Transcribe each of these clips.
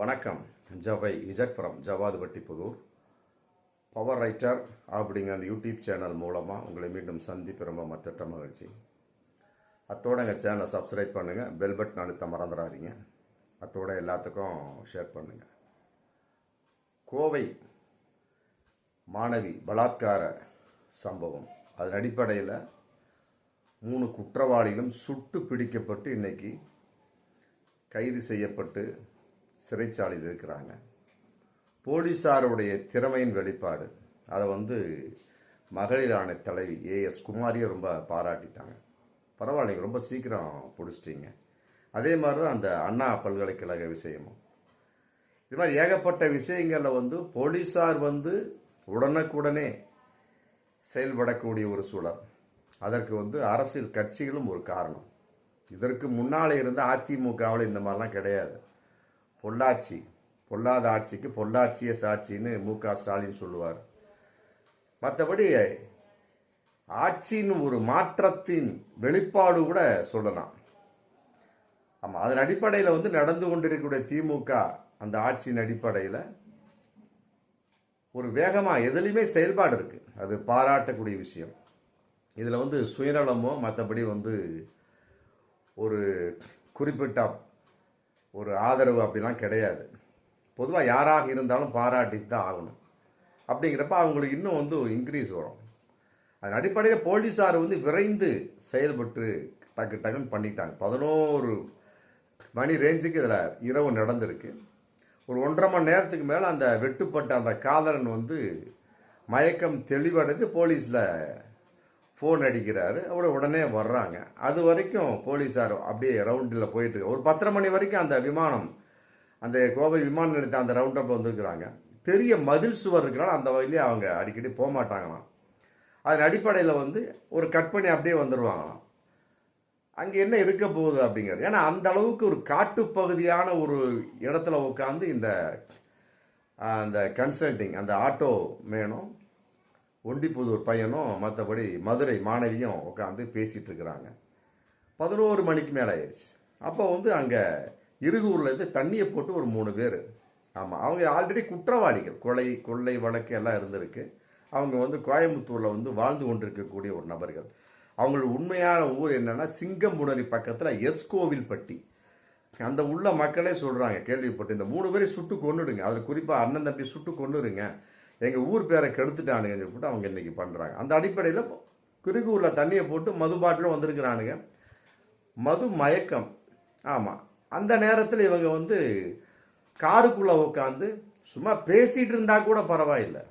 வணக்கம். ஜவை இஜட் from Javadhupatti Pudhur. Power writer அப்படிங்கிற அந்த யூடியூப் சேனல் மூலமாக உங்களை மீண்டும் சந்திப்பு ரொம்ப மற்ற மகிழ்ச்சி. அத்தோட எங்கள் சேனலை சப்ஸ்கிரைப் பண்ணுங்கள், பெல் பட்டன் அழுத்த மறந்துடாதீங்க. அத்தோட எல்லாத்துக்கும் ஷேர் பண்ணுங்கள். கோவை மாணவி பலாத்கார சம்பவம், அதன் அடிப்படையில் 3 குற்றவாளிகளும் சுட்டு பிடிக்கப்பட்டு இன்னைக்கு கைது செய்யப்பட்டு சிறைச்சாலையில் இருக்கிறாங்க. போலீஸாருடைய திறமையின் வெளிப்பாடு, அதை மகளிர் ஆணை தலைவி ஏஎஸ் குமாரியை ரொம்ப பாராட்டிட்டாங்க. பரவாயில்லைங்க, ரொம்ப சீக்கிரம் பிடிச்சிட்டிங்க. அதே மாதிரி தான் அந்த அண்ணா பல்கலைக்கழக விஷயமும். இது மாதிரி ஏகப்பட்ட விஷயங்களில் போலீஸார் உடனுக்குடனே செயல்படக்கூடிய ஒரு சூழல். அதற்கு அரசியல் கட்சிகளும் ஒரு காரணம். இதற்கு முன்னாலே இருந்த அதிமுகவில் இந்த மாதிரிலாம் கிடையாது. பொல்லாத ஆட்சிக்கு பொள்ளாச்சியே சாட்சின்னு மு.க. ஸ்டாலின் சொல்லுவார். மற்றபடி ஆட்சியின் ஒரு மாற்றத்தின் வெளிப்பாடு கூட சொல்லலாம். ஆமாம், அதன் அடிப்படையில் நடந்து கொண்டிருக்கக்கூடிய திமுக அந்த ஆட்சியின் அடிப்படையில் ஒரு வேகமாக எதுலையுமே செயல்பாடு இருக்கு. அது பாராட்டக்கூடிய விஷயம். இதில் சுயநலமோ மற்றபடி ஒரு குறிப்பிட்ட ஒரு ஆதரவு அப்படிலாம் கிடையாது. பொதுவாக யாராக இருந்தாலும் பாராட்டி தான் ஆகணும். அப்படிங்கிறப்ப அவங்களுக்கு இன்னும் இன்க்ரீஸ் வரும். அதன் அடிப்படையில் போலீஸார் விரைந்து செயல்பட்டு டக்குன்னு பண்ணிட்டாங்க. 11 மணி ரேஞ்சுக்கு இதில் இரவு நடந்திருக்கு. ஒரு 1.5 மணி நேரத்துக்கு மேலே அந்த வெட்டுப்பட்ட அந்த காதலன் மயக்கம் தெளிவடைந்து போலீஸில் ஃபோன் அடிக்கிறாரு. உடனே வர்றாங்க. அது வரைக்கும் போலீஸார் அப்படியே ரவுண்டில் போயிட்டு ஒரு 10:30 மணி வரைக்கும் அந்த விமானம், அந்த கோவை விமான நிலையத்தை அந்த ரவுண்டப்பில் வந்துருக்குறாங்க. பெரிய மதில் சுவர் இருக்கிறனால அந்த வகையிலே அவங்க அடிக்கடி போக மாட்டாங்களாம். அதன் அடிப்படையில் ஒரு கட் பண்ணி அப்படியே வந்துடுவாங்களாம். அங்கே என்ன இருக்க போகுது அப்படிங்கிறது. ஏன்னா அந்த அளவுக்கு ஒரு காட்டுப்பகுதியான ஒரு இடத்துல உட்காந்து அந்த கன்சல்டிங் அந்த ஆட்டோ மேனும் ஒண்டிப்புதூர் பையனும் மற்றபடி மதுரை மாணவியும் உட்காந்து பேசிகிட்டு இருக்கிறாங்க. 11 மணிக்கு மேலே ஆயிடுச்சு. அப்போ அங்கே இருகூர்லேருந்து தண்ணியை போட்டு ஒரு 3 பேர், ஆமாம், அவங்க ஆல்ரெடி குற்றவாளிகள், கொள்ளை வழக்கு எல்லாம் இருந்திருக்கு. அவங்க கோயம்புத்தூரில் வாழ்ந்து கொண்டிருக்கக்கூடிய ஒரு நபர்கள். அவங்களோட உண்மையான ஊர் என்னன்னா சிங்கம்புணரி பக்கத்தில் எஸ் கோவில்பட்டி. அந்த உள்ள மக்களே சொல்கிறாங்க, கேள்விப்பட்டு இந்த 3 பேரை சுட்டு கொண்டுடுங்க, அதில் குறிப்பாக அண்ணன் தம்பி சுட்டு கொண்டுருங்க, எங்கள் ஊர் பேரை கெடுத்துட்டானுங்கன்னு சொல்லிட்டு அவங்க இன்னைக்கு பண்ணுறாங்க. அந்த அடிப்படையில் குறுகூரில் தண்ணியை போட்டு மது பாட்டிலும் வந்திருக்கிறானுங்க. மது மயக்கம். ஆமாம், அந்த நேரத்தில் இவங்க காருக்குள்ளே உட்காந்து சும்மா பேசிகிட்டு இருந்தால் கூட பரவாயில்லை,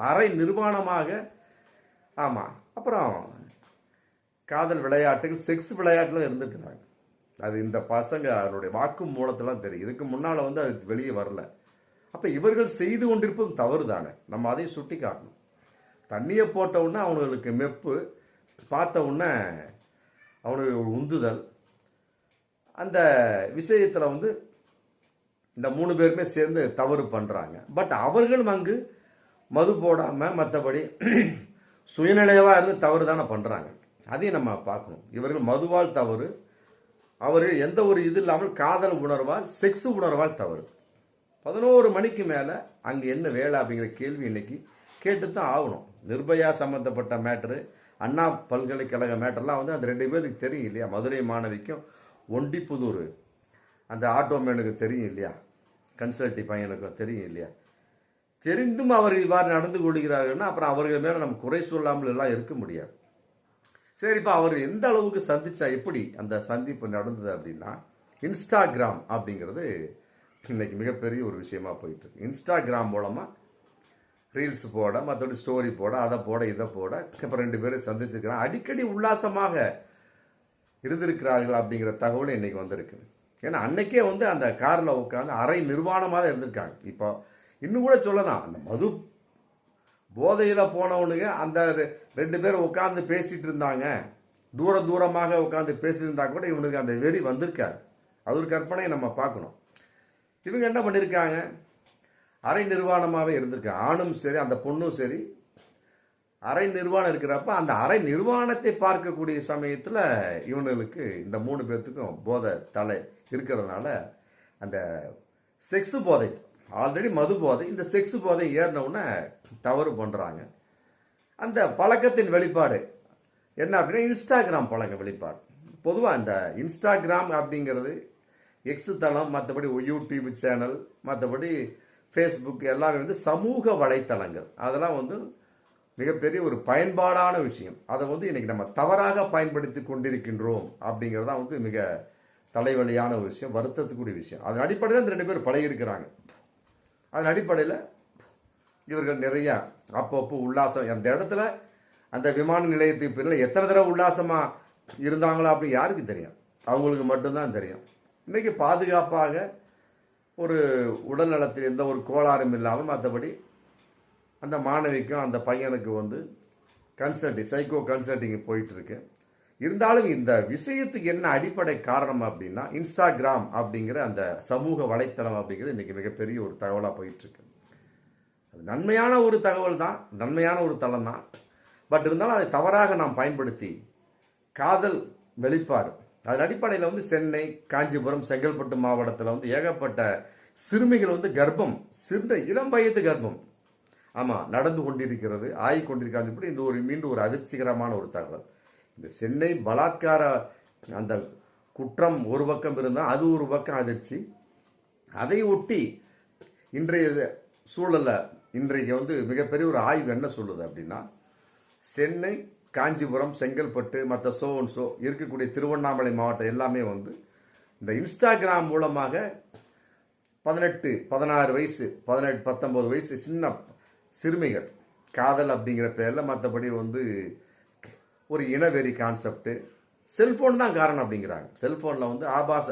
அரை நிர்வாணமாக. ஆமாம், அப்புறம் காதல் விளையாட்டுகள், செக்ஸ் விளையாட்டுலாம் இருந்துட்டுறாங்க. அது இந்த பசங்க அதனுடைய வாக்கு மூலத்தெல்லாம் தெரியும். இதுக்கு முன்னால் அது வெளியே வரல. அப்போ இவர்கள் செய்து கொண்டிருப்பது தவறு தானே, நம்ம அதையும் சுட்டி காட்டணும். தண்ணியை போட்ட உடனே அவனுங்களுக்கு மெப்பு, பார்த்த உடனே அவனுக்கு ஒரு உந்துதல். அந்த விஷயத்தில் இந்த 3 பேருமே சேர்ந்து தவறு பண்ணுறாங்க. பட் அவர்களும் அங்கு மது போடாமல் மற்றபடி சுயநிலைவாக இருந்து தவறு தானே பண்ணுறாங்க. அதையும் நம்ம பார்க்கணும். இவர்கள் மதுவால் தவறு, அவர்கள் எந்த ஒரு இது இல்லாமல் காதல் உணர்வால், செக்ஸ் உணர்வால் தவறு. 11 மணிக்கு மேலே அங்கே என்ன வேலை அப்படிங்கிற கேள்வி இன்னைக்கு கேட்டுத்தான் ஆகணும். நிர்பயா சம்மந்தப்பட்ட மேட்ரு, அண்ணா பல்கலைக்கழக மேட்டர்லாம் அந்த 2 பேருக்கு தெரியும் இல்லையா? மதுரை மாணவிக்கும் ஒண்டிப்புதூர் அந்த ஆட்டோமேனுக்கு தெரியும் இல்லையா? கன்சல்டி பையனுக்கும் தெரியும் இல்லையா? தெரிந்தும் அவர்கள் இவ்வாறு நடந்து கொள்கிறார்கள்னா அப்புறம் அவர்கள் மேலே நம்ம குறை சொல்லாமல் எல்லாம் இருக்க முடியாது. சரி, இப்போ அவர் எந்த அளவுக்கு சந்திச்சா, எப்படி அந்த சந்திப்பு நடந்தது அப்படின்னா, இன்ஸ்டாகிராம் அப்படிங்கிறது இன்னைக்கு மிகப்பெரிய ஒரு விஷயமா போயிட்டு இருக்கு. இன்ஸ்டாகிராம் மூலமாக ரீல்ஸ் போட, மற்றபடி ஸ்டோரி போட, அதை போட இதை போட, இப்போ 2 பேரும் சந்திச்சிருக்கிறாங்க. அடிக்கடி உல்லாசமாக இருந்திருக்கிறார்கள் அப்படிங்கிற தகவல் இன்னைக்கு வந்திருக்கு. ஏன்னா அன்னைக்கே அந்த காரில் உட்காந்து அரை நிர்வாணமாக தான் இருந்திருக்காங்க. இப்போ இன்னும் கூட சொல்லலாம், அந்த மது போதையில் போனவனுங்க அந்த 2 பேரும் உட்காந்து பேசிட்டு இருந்தாங்க, தூரமாக உட்காந்து பேசியிருந்தா கூட இவனுக்கு அந்த வெறி வந்திருக்காரு. அது ஒரு கற்பனையை நம்ம பார்க்கணும். இவங்க என்ன பண்ணியிருக்காங்க, அரை நிர்வாணமாகவே இருந்திருக்காங்க. ஆணும் சரி அந்த பொண்ணும் சரி அரை நிர்வாணம் இருக்கிறப்ப அந்த அரை நிர்வாணத்தை பார்க்கக்கூடிய சமயத்தில் இவனுக்கு இந்த 3 பேர்த்துக்கும் போதை தலை இருக்கிறதுனால அந்த செக்ஸு போதை, ஆல்ரெடி மது போதை, இந்த செக்ஸு போதை ஏறினவுடனே தவறு பண்ணுறாங்க. அந்த பழக்கத்தின் வெளிப்பாடு என்ன அப்படின்னா இன்ஸ்டாகிராம் பழக்க வெளிப்பாடு. பொதுவாக இந்த இன்ஸ்டாகிராம் அப்படிங்கிறது எக்ஸ் தளம், மற்றபடி யூடியூப் சேனல், மற்றபடி ஃபேஸ்புக் எல்லாமே வந்து சமூக வலைத்தளங்கள். அதெல்லாம் வந்து மிகப்பெரிய ஒரு பயன்பாடான விஷயம். அதை வந்து இன்னைக்கு நம்ம தவறாக பயன்படுத்தி கொண்டிருக்கின்றோம் அப்படிங்கிறது தான் வந்து மிக தலைவலியான ஒரு விஷயம், வருத்தத்துக்குரிய விஷயம். அதன் அடிப்படையில் இந்த 2 பேர் பழகிருக்கிறாங்க. அதன் அடிப்படையில் இவர்கள் நிறையா அப்பப்போ உல்லாசம், அந்த இடத்துல அந்த விமான நிலையத்துக்கு பின்னால் எத்தனை தடவை உல்லாசமாக இருந்தாங்களோ அப்படின்னு யாருக்கு தெரியும்? அவங்களுக்கு மட்டும்தான் தெரியும். இன்றைக்கி பாதுகாப்பாக ஒரு உடல் நலத்தில் எந்த ஒரு கோளாறும் இல்லாமல், மற்றபடி அந்த மாணவிக்கும் அந்த பையனுக்கு வந்து கன்சல்டிங், சைக்கோ கன்சல்டிங் போயிட்டு இருக்கு. இருந்தாலும் இந்த விஷயத்துக்கு என்ன அடிப்படை காரணம் அப்படின்னா இன்ஸ்டாகிராம் அப்படிங்கிற அந்த சமூக வலைத்தளம் அப்படிங்கிறது இன்னைக்கு மிகப்பெரிய ஒரு தகவலாக போயிட்டு இருக்கு. அது நன்மையான ஒரு தகவல் தான், நன்மையான ஒரு தளம் தான். பட் இருந்தாலும் அதை தவறாக நாம் பயன்படுத்தி காதல் வெளிப்பாடு, அதன் அடிப்படையில் வந்து சென்னை, காஞ்சிபுரம், செங்கல்பட்டு மாவட்டத்தில் வந்து ஏகப்பட்ட சிறுமிகள் வந்து கர்ப்பம், சிறு இளம் வயது கர்ப்பம், ஆமாம் நடந்து கொண்டிருக்கிறது, ஆகி கொண்டிருக்காங்க. இந்த ஒரு மீண்டும் ஒரு அதிர்ச்சிகரமான ஒரு தகவல். இந்த சென்னை பலாத்கார அந்த குற்றம் ஒரு பக்கம் இருந்தால் அது ஒரு பக்கம் அதிர்ச்சி. அதை ஒட்டி இன்றைய சூழலில் இன்றைக்கு வந்து மிகப்பெரிய ஒரு ஆய்வு என்ன சொல்லுது அப்படின்னா, சென்னை, காஞ்சிபுரம், செங்கல்பட்டு, மற்ற சோ இருக்கக்கூடிய திருவண்ணாமலை மாவட்டம் எல்லாமே வந்து இந்த இன்ஸ்டாகிராம் மூலமாக 18, 16 வயசு, 18, 19 வயசு சின்ன சிறுமிகள் காதல் அப்படிங்கிற பேரில், மற்றபடி வந்து ஒரு இனவெறி கான்செப்ட், செல்போன் தான் காரணம் அப்படிங்கிறாங்க. செல்போனில் வந்து ஆபாச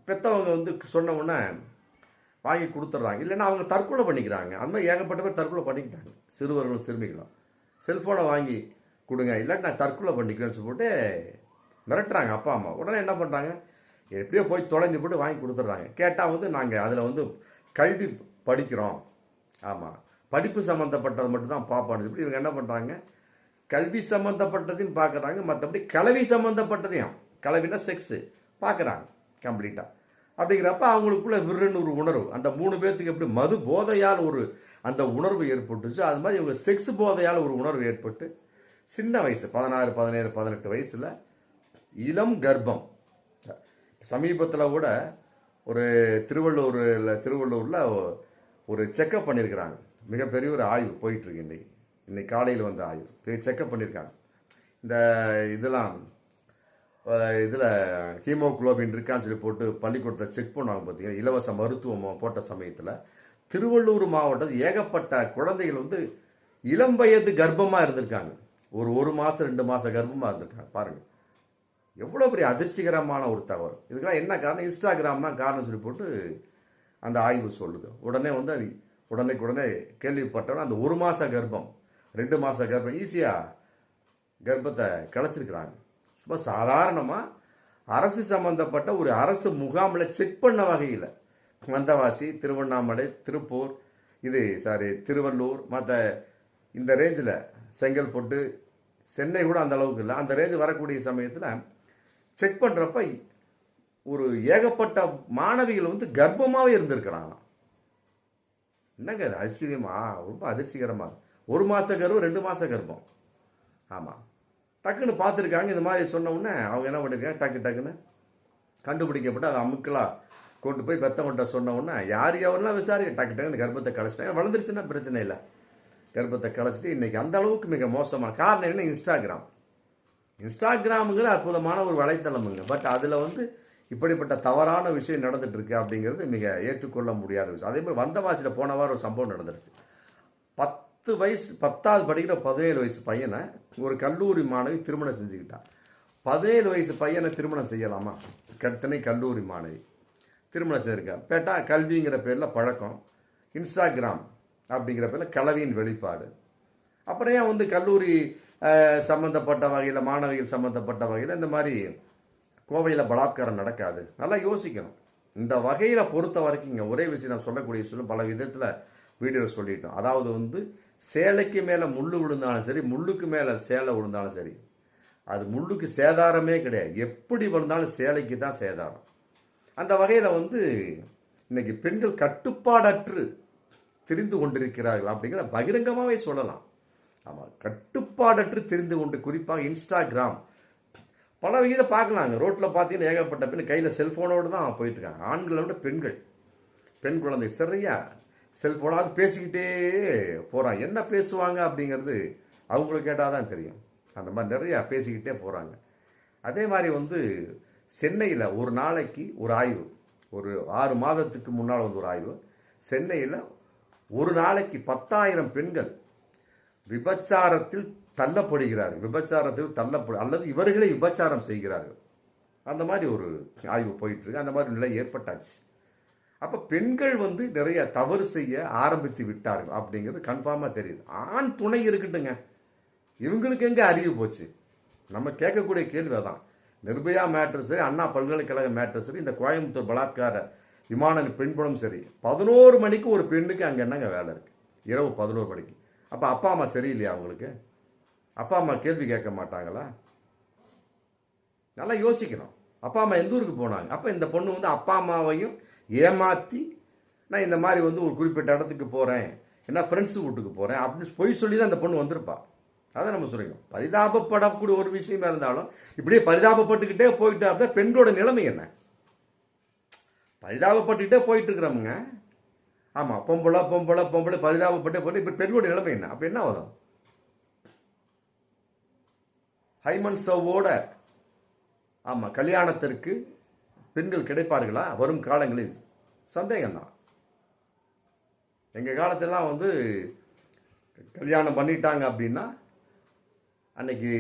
பெற்றவங்க வந்து சொன்ன உடனே வாங்கி கொடுத்துட்றாங்க, இல்லைன்னா அவங்க தற்கொலை பண்ணிக்கிறாங்க. அந்த மாதிரி ஏகப்பட்ட பேர் தற்கொலை பண்ணிக்கிட்டாங்க, சிறுவர்களும் சிறுமிகளும். செல்ஃபோனை வாங்கி கொடுங்க, இல்லாட்டி நான் தற்கொலை பண்ணிக்கிறேன்னு சொல்லிட்டு மிரட்டுறாங்க அப்பா அம்மா. உடனே என்ன பண்ணுறாங்க, எப்படியோ போய் தொலைஞ்சு போட்டு வாங்கி கொடுத்துட்றாங்க. கேட்டால் வந்து நாங்கள் அதில் வந்து கல்வி படிக்கிறோம், ஆமாம் படிப்பு சம்மந்தப்பட்டது மட்டும்தான் பார்ப்பான்னு சொல்லி இவங்க என்ன பண்ணுறாங்க, கல்வி சம்மந்தப்பட்டதையும் பார்க்குறாங்க, மற்றபடி கலவி சம்மந்தப்பட்டதையும், கலவினா செக்ஸு பார்க்குறாங்க கம்ப்ளீட்டாக. அப்படிங்கிறப்ப அவங்களுக்குள்ள விருன்னு ஒரு உணர்வு, அந்த 3 பேர்த்துக்கு எப்படி மது போதையால் ஒரு அந்த உணர்வு ஏற்பட்டுச்சு, அது மாதிரி இவங்க செக்ஸ் போதையால் ஒரு உணர்வு ஏற்பட்டு சின்ன வயசு 16, 17, 18 வயசில் இளம் கர்ப்பம். சமீபத்தில் கூட ஒரு திருவள்ளூரில் ஒரு செக்கப் பண்ணியிருக்கிறாங்க. மிகப்பெரிய ஒரு ஆய்வு போயிட்டுருக்கு. இன்னைக்கு காலையில் வந்த ஆய்வு செக்கப் பண்ணியிருக்காங்க. இந்த இதில் ஹீமோகுளோபின் இருக்கான்னு சொல்லி போட்டு பள்ளிக்கூடத்தை செக் பண்ணுவாங்க பார்த்தீங்கன்னா, இலவச மருத்துவம் போட்ட சமயத்தில் திருவள்ளூர் மாவட்டத்தில் ஏகப்பட்ட குழந்தைகள் வந்து இளம் வயது கர்ப்பமாக இருந்திருக்காங்க. ஒரு மாதம் 2 மாதம் கர்ப்பமாக இருந்திருக்காங்க. பாருங்கள் எவ்வளோ பெரிய அதிர்ச்சிகரமான ஒரு தகவல். இதுக்கெல்லாம் என்ன காரணம், இன்ஸ்டாகிராம் தான் காரணம் சொல்லி போட்டு அந்த ஆய்வு சொல்லுது. உடனே வந்து அது உடனே கேள்விப்பட்டவன அந்த 1 மாத கர்ப்பம், 2 மாத கர்ப்பம் ஈஸியாக கர்ப்பத்தை கிளச்சிருக்கிறாங்க. சும்மா சாதாரணமாக அரசு சம்பந்தப்பட்ட ஒரு அரசு முகாமில் செக் பண்ண வகையில் வந்தவாசி, திருவண்ணாமலை, திருப்பூர், திருவள்ளூர், மற்ற இந்த ரேஞ்சில் செங்கல்பட்டு, சென்னை கூட அந்த அளவுக்கு இல்லை, அந்த ரேஞ்சு வரக்கூடிய சமயத்தில் செக் பண்ணுறப்ப ஒரு ஏகப்பட்ட மாணவிகள் வந்து கர்ப்பமாகவே இருந்திருக்கிறாங்க. என்னங்க அது ஆச்சரியமா, ரொம்ப அதிர்ச்சிகரமாக. 1 மாத கர்ப்பம், 2 மாத கர்ப்பம், ஆமாம் டக்குன்னு பார்த்துருக்காங்க. இந்த மாதிரி சொன்ன உடனே அவங்க என்ன பண்ணியிருக்காங்க, டக்குன்னு கண்டுபிடிக்கப்பட்டு அதை அமுக்கலாக கொண்டு போய் பெத்தவன்கிட்ட சொன்ன உடனே யார் எவரெல்லாம் டக்குன்னு கர்ப்பத்தை கலைச்சிட்டாங்க. வளர்ந்துருச்சுன்னா பிரச்சனை இல்லை, கர்ப்பத்தை கலைச்சிட்டு இன்னைக்கு அந்த அளவுக்கு மிக மோசமான காரணம் என்ன, இன்ஸ்டாகிராமுங்கிற அற்புதமான ஒரு வலைத்தளமுங்க. பட் அதில் வந்து இப்படிப்பட்ட தவறான விஷயம் நடந்துட்டு இருக்கு அப்படிங்கிறது மிக ஏற்றுக்கொள்ள முடியாத விஷயம். அதே மாதிரி வந்தவாசியில் போன வாரம் ஒரு சம்பவம் நடந்திருக்கு. 10வது படிக்கிற 17 வயசு பையனை ஒரு கல்லூரி மாணவி திருமணம் செஞ்சுக்கிட்டான். 17 வயசு பையனை திருமணம் செய்யலாமா? கத்தனை கல்லூரி மாணவி திருமணம் செய்திருக்கா. பேட்டா கல்விங்கிற பேரில் பழக்கம், இன்ஸ்டாகிராம் அப்படிங்கிற பேரில் கலவியின் வெளிப்பாடு. அப்புறம் ஏன் வந்து கல்லூரி சம்மந்தப்பட்ட வகையில், மாணவிகள் சம்மந்தப்பட்ட வகையில் இந்த மாதிரி கோவையில் பலாத்காரம் நடக்காது? நல்லா யோசிக்கணும். இந்த வகையில் பொறுத்த வரைக்கும் இங்கே ஒரே விஷயம் நான் சொல்லக்கூடிய சொல்லும், பல விதத்தில் வீடியோவில் சொல்லிட்டோம். அதாவது வந்து சேலைக்கு மேலே முள்ளு விழுந்தாலும் சரி, முள்ளுக்கு மேலே சேலை விழுந்தாலும் சரி, அது முள்ளுக்கு சேதாரமே கிடையாது. எப்படி விழுந்தாலும் சேலைக்கு தான் சேதாரம். அந்த வகையில் வந்து இன்னைக்கு பெண்கள் கட்டுப்பாடற்று தெரிந்து கொண்டிருக்கிறார்கள் அப்படிங்கிற பகிரங்கமாகவே சொல்லலாம். ஆமாம், கட்டுப்பாடற்று தெரிந்து கொண்டு, குறிப்பாக இன்ஸ்டாகிராம் பல விகித பார்க்கலாங்க. ரோட்டில் பார்த்தீங்கன்னா ஏகப்பட்ட பெண் கையில் செல்ஃபோனோடு தான் போயிட்டு இருக்காங்க. ஆண்களை விட பெண் குழந்தை சரியா செல்ஃபோனாவது பேசிக்கிட்டே போகிறாங்க. என்ன பேசுவாங்க அப்படிங்கிறது அவங்களுக்கு கேட்டால் தான் தெரியும். அந்த மாதிரி நிறையா பேசிக்கிட்டே போகிறாங்க. அதே மாதிரி வந்து சென்னையில் ஒரு நாளைக்கு ஒரு ஆய்வு, ஒரு 6 மாதத்துக்கு முன்னால் வந்து ஒரு ஆய்வு, சென்னையில் ஒரு நாளைக்கு 10,000 பெண்கள் விபச்சாரத்தில் தள்ளப்படுகிறார்கள், அல்லது இவர்களே விபச்சாரம் செய்கிறார்கள். அந்த மாதிரி ஒரு ஆய்வு போயிட்டு இருக்கு. அந்த மாதிரி நிலை ஏற்பட்டாச்சு. அப்ப பெண்கள் வந்து நிறைய தவறு செய்ய ஆரம்பித்து விட்டார்கள் அப்படிங்கிறது கன்ஃபார்மா தெரியுது. ஆண் துணை இருக்கட்டுங்க, இவங்களுக்கு எங்க அறிவு போச்சு? நம்ம கேட்கக்கூடிய கேள்வி அதான். நிர்பயா மேட்டர் சரி, அண்ணா பல்கலைக்கழக மேட்டர் சரி, இந்த கோயம்புத்தூர் பலாத்கார விமான பெண்புலம் சரி, 11 மணிக்கு ஒரு பெண்ணுக்கு அங்கே என்னங்க வேலை இருக்கு? இரவு 11 மணிக்கு. அப்போ அப்பா அம்மா சரியில்லையா? அவங்களுக்கு அப்பா அம்மா கேள்வி கேட்க மாட்டாங்களா? நல்லா யோசிக்கணும். அப்பா அம்மா எந்த ஊருக்கு போனாங்க? அப்போ இந்த பொண்ணு வந்து அப்பா அம்மாவையும் ஏமாற்றி, நான் இந்த மாதிரி வந்து ஒரு குறிப்பிட்ட இடத்துக்கு போகிறேன், என்ன ஃப்ரெண்ட்ஸு வீட்டுக்கு போகிறேன் அப்படின்னு பொய் சொல்லி தான் அந்த பொண்ணு வந்திருப்பா. அதை நம்ம சொல்லிக்கணும். பரிதாபப்படக்கூடிய ஒரு விஷயமா இருந்தாலும் இப்படியே பரிதாபப்பட்டுக்கிட்டே போயிட்டா அப்படின்னா பெண்களோட நிலைமை என்ன? பரிதாபப்பட்டுக்கிட்டே போயிட்டு இருக்கிறவங்க, ஆமாம், பொம்பளை பரிதாபப்பட்டே போட்டு இப்போ பெண்களோட நிலைமை என்ன? அப்போ என்ன வரும்? ஹைமன் சவ்வோட ஆமாம் கல்யாணத்திற்கு பெண்கள் கிடைப்பார்களா வரும் காலங்களில்? சந்தேகம்தான். எங்கள் காலத்திலாம் வந்து கல்யாணம் பண்ணிட்டாங்க அப்படின்னா அன்னைக்கு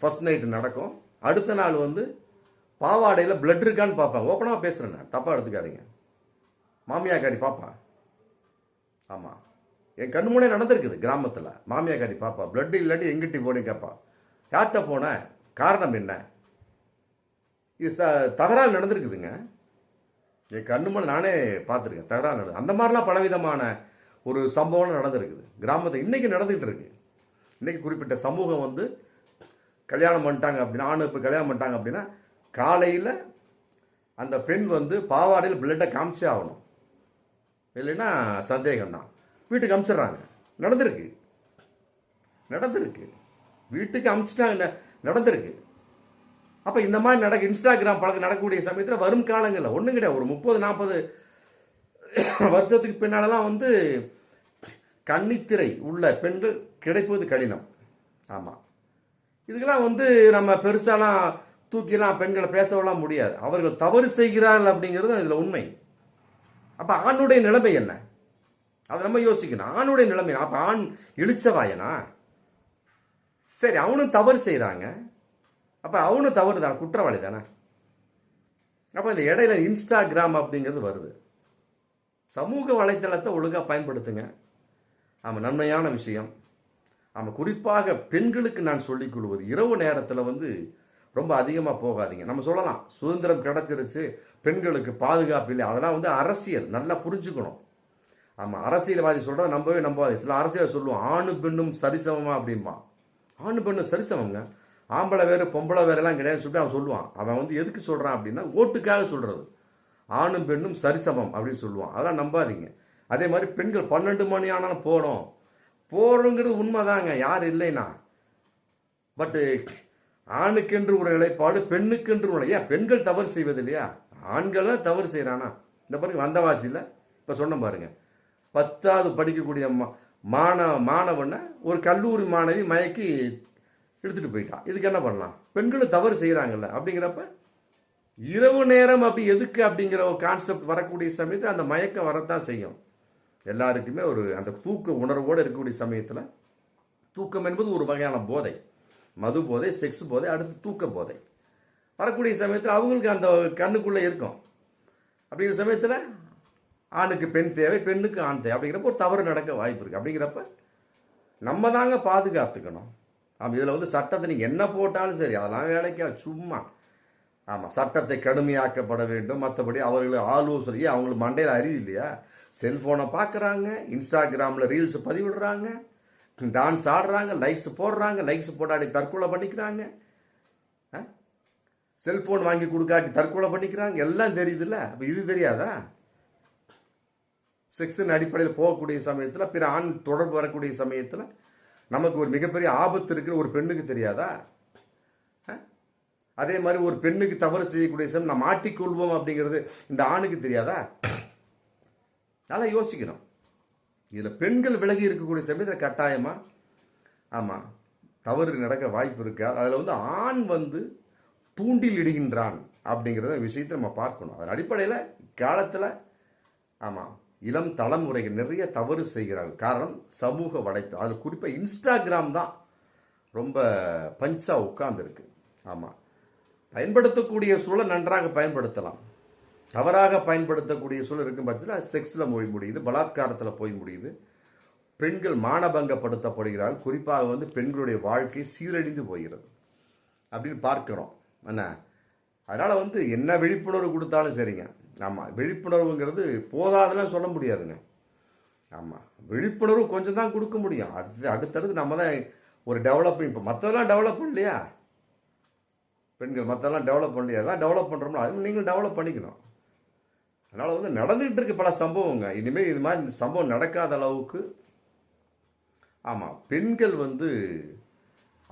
ஃபர்ஸ்ட் நைட்டு நடக்கும். அடுத்த நாள் வந்து பாவாடையில் பிளட் இருக்கான்னு பார்ப்பாங்க. ஓப்பனாக பேசுகிறேன், நான் தப்பாக எடுத்துக்காதீங்க. மாமியாக்காரி பார்ப்பான். ஆமாம், என் கண்ணு முன்னே நடந்திருக்குது. கிராமத்தில் மாமியாக்காரி பாப்பா பிளட் இல்லாட்டி எங்கிட்டி போனேன் கேட்பா. யார்கிட்ட போன, காரணம் என்ன? இது தகராறு நடந்திருக்குதுங்க. என் கண்ணு முன்னே நானே பார்த்துருக்கேன். தகராறு நடந்து அந்த மாதிரிலாம் பலவிதமான ஒரு சம்பவம் நடந்திருக்குது கிராமத்தில். இன்னைக்கு நடந்துகிட்டு இருக்கு. இன்னைக்கு குறிப்பிட்ட சமூகம் வந்து கல்யாணம் பண்ணிட்டாங்க அப்படின்னா, ஆணு இப்போ கல்யாணம் பண்ணிட்டாங்க அப்படின்னா காலையில் அந்த பெண் வந்து பாவாடையில் பிளட்டை காமிச்சே ஆகணும், இல்லைன்னா சந்தேகம் தான். வீட்டுக்கு அமிச்சிடுறாங்க. நடந்திருக்கு வீட்டுக்கு அமிச்சிட்டாங்க, நடந்திருக்கு. அப்போ இந்த மாதிரி இன்ஸ்டாகிராம் பழக்கம் நடக்கக்கூடிய சமயத்தில் வரும் காலங்களில் ஒன்றும் கிடையாது. ஒரு 30-40 வருஷத்துக்கு பின்னாலெல்லாம் வந்து கன்னித்திரை உள்ள பெண்கள் கிடைப்பது கடினம். ஆமாம், இதுக்கெல்லாம் வந்து நம்ம பெருசாலாம் தூக்கிலாம் பெண்களை பேசவெல்லாம் முடியாது. அவர்கள் தவறு செய்கிறார்கள் அப்படிங்கிறது இதில் உண்மை. அப்போ ஆணுடைய நிலைமை என்ன? அதை நம்ம யோசிக்கணும். ஆணுடைய நிலைமை, அப்போ ஆண் இழிச்சவாயனா? சரி, அவனும் தவறு செய்கிறாங்க, அப்போ அவனும் தவறு தான், குற்றவாளி தானே? அப்போ இந்த இடையில இன்ஸ்டாகிராம் அப்படிங்கிறது வருது. சமூக வலைத்தளத்தை ஒழுங்காக பயன்படுத்துங்க. ஆமாம், நன்மையான விஷயம். ஆமாம், குறிப்பாக பெண்களுக்கு நான் சொல்லிக் கொள்வது, இரவு நேரத்தில் வந்து ரொம்ப அதிகமாக போகாதீங்க. நம்ம சொல்லலாம் சுதந்திரம் கிடைச்சிருச்சு, பெண்களுக்கு பாதுகாப்பு இல்லை, அதெல்லாம் வந்து அரசியல், நல்லா புரிஞ்சுக்கணும். ஆமாம், அரசியல்வாதி சொல்கிறத நம்பாது. சில அரசியல் சொல்லுவோம் ஆணு பெண்ணும் சரிசமமா அப்படின்பா. ஆணு பெண்ணும் சரிசமங்க, ஆம்பளை வேறு பொம்பளை வேறெல்லாம் கிடையாதுன்னு சொல்லிட்டு அவன் சொல்லுவான். அவன் வந்து எதுக்கு சொல்கிறான் அப்படின்னா ஓட்டுக்காக சொல்கிறது. ஆணும் பெண்ணும் சரிசமம் அப்படின்னு சொல்லுவான். அதெல்லாம் நம்பாதீங்க. அதே மாதிரி பெண்கள் 12 மணி ஆனாலும் போகிறோங்கிறது உண்மைதாங்க, யார் இல்லைன்னா. பட்டு ஆணுக்கென்று ஒரு நிலைப்பாடு, பெண்ணுக்கென்று ஒரு ஏன் பெண்கள் தவறு செய்வது இல்லையா? ஆண்களும் தவறு செய்கிறானா? இந்த பாருங்க வந்தவாசியில் இப்போ சொன்ன பாருங்க, 10வது படிக்கக்கூடிய மாணவனை ஒரு கல்லூரி மாணவி மயக்கி எடுத்துகிட்டு போயிட்டான். இதுக்கு என்ன பண்ணலாம்? பெண்களும் தவறு செய்கிறாங்கல்ல. அப்படிங்கிறப்ப இரவு நேரம் அப்படி எதுக்கு அப்படிங்கிற ஒரு கான்செப்ட் வரக்கூடிய சமயத்தில் அந்த மயக்கம் வரத்தான் செய்யும். எல்லாருக்குமே ஒரு அந்த தூக்க உணர்வோடு இருக்கக்கூடிய சமயத்தில், தூக்கம் என்பது ஒரு வகையான போதை, மது போதை, செக்ஸ் போதை, அடுத்து தூக்க போதை வரக்கூடிய சமயத்தில் அவங்களுக்கு அந்த கண்ணுக்குள்ளே இருக்கும். அப்படிங்கிற சமயத்தில் ஆணுக்கு பெண் தேவை, பெண்ணுக்கு ஆண் தேவை. அப்படிங்கிறப்ப ஒரு தவறு நடக்க வாய்ப்பு இருக்குது. அப்படிங்கிறப்ப நம்ம தாங்க பாதுகாத்துக்கணும். ஆமாம், இதில் வந்து சட்டத்தை நீங்கள் என்ன போட்டாலும் சரி, அதெல்லாம் வேலைக்கா சும்மா. ஆமாம், சட்டத்தை கடுமையாக்கப்பட வேண்டும். மற்றபடி அவர்கள் ஆலோசனை, அவங்களுக்கு மண்டையில் அறிவு இல்லையா? செல்ஃபோனை பார்க்குறாங்க, இன்ஸ்டாகிராமில் ரீல்ஸ் பதிவிடுறாங்க, டான்ஸ் ஆடுறாங்க, லைக்ஸ் போடுறாங்க, லைக்ஸ் போட்டாடி தற்கொலை பண்ணிக்கிறாங்க. செல்போன் வாங்கி கொடுக்காட்டி தற்கொலை பண்ணிக்கிறாங்க, எல்லாம் தெரியுதுல்ல. அப்போ இது தெரியாதா? செக்ஸின் அடிப்படையில் போகக்கூடிய சமயத்தில், பிற ஆண் தொடர்பு வரக்கூடிய சமயத்தில் நமக்கு ஒரு மிகப்பெரிய ஆபத்து இருக்குன்னு ஒரு பெண்ணுக்கு தெரியாதா? அதே மாதிரி ஒரு பெண்ணுக்கு தவறு செய்யக்கூடிய சமயம் நம்ம மாட்டிக்கொள்வோம் அப்படிங்கிறது இந்த ஆணுக்கு தெரியாதா? நல்லா யோசிக்கணும். இதில் பெண்கள் விலகி இருக்கக்கூடிய சமயத்தில் கட்டாயமா ஆமாம் தவறு நடக்க வாய்ப்பு இருக்கா? அதில் வந்து ஆண் வந்து தூண்டில் இடுகின்றான் அப்படிங்கிறத விஷயத்தை நம்ம பார்க்கணும். அதன் அடிப்படையில் காலத்தில் ஆமாம் இளம் தலைமுறைகள் நிறைய தவறு செய்கிறார்கள். காரணம் சமூக வலைத்தளம், அது குறிப்பாக இன்ஸ்டாகிராம் தான் ரொம்ப பஞ்சாக உட்கார்ந்துருக்கு. ஆமாம், பயன்படுத்தக்கூடிய சூழல் நன்றாக பயன்படுத்தலாம், தவறாக பயன்படுத்தக்கூடிய சூழல் இருக்கும் பட்சத்தில் செக்ஸில் போய் முடியுது, பலாத்காரத்தில் போய் முடியுது, பெண்கள் மானபங்கப்படுத்தப்படுகிறார்கள். குறிப்பாக வந்து பெண்களுடைய வாழ்க்கை சீரழிந்து போகிறது அப்படின்னு பார்க்கிறோம். என்ன அதனால் வந்து என்ன விழிப்புணர்வு கொடுத்தாலும் சரிங்க. ஆமாம், விழிப்புணர்வுங்கிறது போதாதுன்னு சொல்ல முடியாதுங்க. ஆமாம், விழிப்புணர்வு கொஞ்சம் தான் கொடுக்க முடியும். அது அடுத்தடுத்து நம்ம தான் ஒரு டெவலப்பிங். இப்போ மற்றதெல்லாம் டெவலப் பண்ணலையா பெண்கள், மற்றெல்லாம் டெவலப் பண்ணலையா? அதான் டெவலப் பண்ணுறோம்ல, அது நீங்களும் டெவலப் பண்ணிக்கணும். அதனால் வந்து நடந்துகிட்டு இருக்கு பல சம்பவங்க. இனிமேல் இது மாதிரி சம்பவம் நடக்காத அளவுக்கு ஆமாம் பெண்கள் வந்து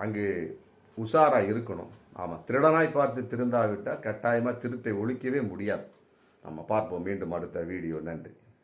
அங்கு உஷாராக இருக்கணும். ஆமாம், திருடனாய் பார்த்து திருந்தாவிட்டால் கட்டாயமாக திருட்டை ஒழிக்கவே முடியாது. நம்ம பார்ப்போம் மீண்டும் அடுத்த வீடியோ. நன்றி.